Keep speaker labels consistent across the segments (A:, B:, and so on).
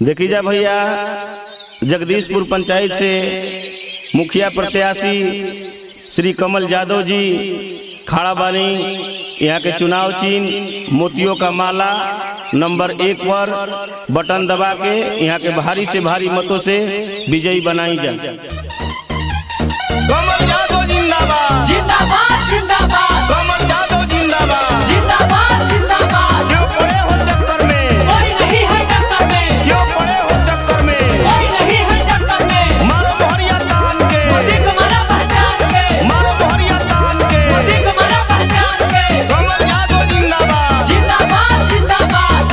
A: देखी जा भैया, जगदीशपुर पंचायत से मुखिया प्रत्याशी श्री कमल यादव जी खड़ा बानी। यहाँ के चुनाव चिन्ह मोतियों का माला नंबर 1 पर बटन दबा के यहाँ के भारी से भारी मतों से विजयी बनाई जा। कमल यादव जिंदाबाद
B: जिंदाबाद जिंदाबाद,
A: कमल यादव जिंदाबाद
B: जिंदाबाद जिंदाबाद।
A: क्यों पड़े हो चक्कर में,
B: कोई नहीं है टक्कर में,
A: क्यों पड़े हो चक्कर में,
B: कोई नहीं है टक्कर में।
A: मारो मोहरिया तान के,
B: मोदी को मारा पहचान के,
A: मारो मोहरिया तान के।
B: मोदी को मारा पहचान के।
A: कमल यादव जिंदाबाद
B: जिंदाबाद जिंदाबाद,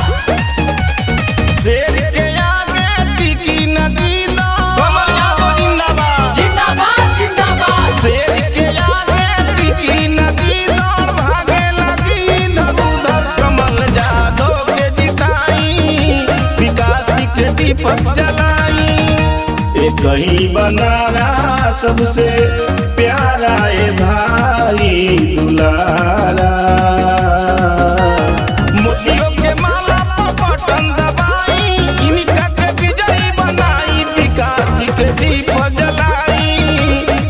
A: शेर के आगे तीखी नदी लो। कमल यादव जिंदाबाद
B: जिंदाबाद जिंदाबाद।
A: शेर के आगे तीखी नदी लो, भागे लगी इधर उधर। कमल यादव के जिताई, विकास के दीपक जलाई। एक ही बनाना सबसे प्यारा ए भाई दुलारा। मोतियों के माला पर बटन दबाई, इनका के विजयी बनाई। विकास के दीप जलाई,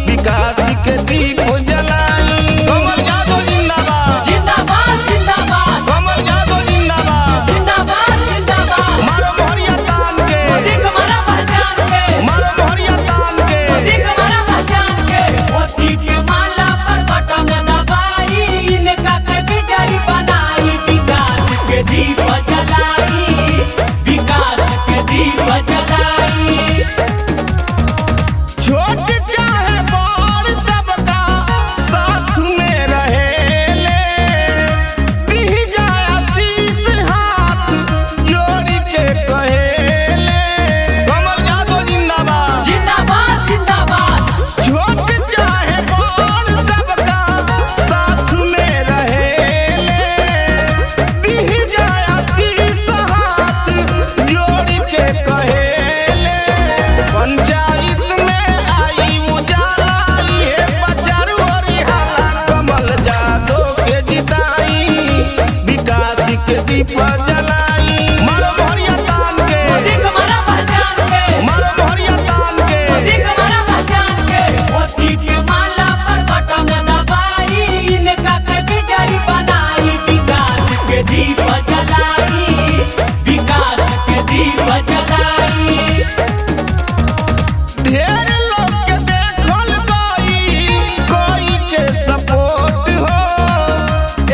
A: विकास के दीप जलाई। कमल यादव जिंदाबाद
B: जिंदाबाद जिंदाबाद,
A: कमल यादव जिंदाबाद।
B: जिंदाबाद जिंदाबाद।
A: मारो मोहरिया तान के,
B: मोदी को मारा पहचान के,
A: मारो मोहरिया तान के।
B: मोदी को मारा पहचान के। मोदी के माला पर बटन दबाई, इनका के विजयी बनाई। विकास के दीप जलाई, विकास के दीप जलाई।
A: छोट चाहे बड़ सबका साथ में रहेले। दी जाए आशीष हाथ जोड़ के कहेले। कमल यादव जिंदाबाद
B: जिंदाबाद जिंदाबाद,
A: छोट चाहे बड़ सबका साथ में रहेले। दी जाए आशीष हाथ जोड़ के कहेले। पंचायत में आई उजाला, ये बचार ओरिहाला। कमल यादव के जिताई, विकास के दीप जलाई। मारो मोहरिया तान के,
B: मोदी को मारा पहचान के,
A: मारो मोहरिया तान के।
B: मोदी को मारा पहचान के। मोदी के माला पर बटन दबाई, इनका के विजयी बनाई। विकास के दीप जलाई, विकास के दीप जलाई।
A: ढेर लोग के देखल कोई के सपोर्ट हो।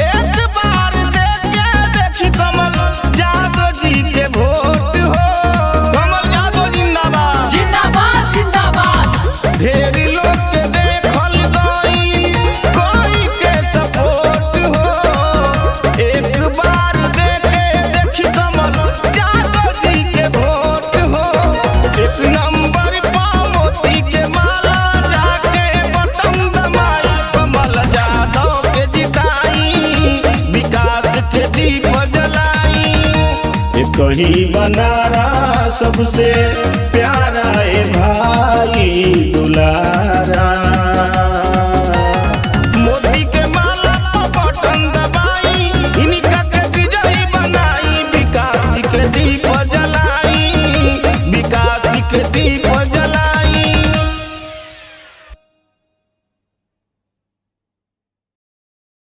A: एक बार देखे देखी कमल यादव जी के वोट हो। कमल यादव जिंदाबाद
B: जिंदाबाद जिंदाबाद,
A: ढेर लोग के देखल कोई के सपोर्ट हो। एक बार देखे देखी कमल यादव जी के वोट हो। एक नंबर पर मोती के माला जाके बटन दबाई। कमल यादव के जिताई, विकास के दीप जलाई। एक ही बनारा सबसे प्यारा ए भाई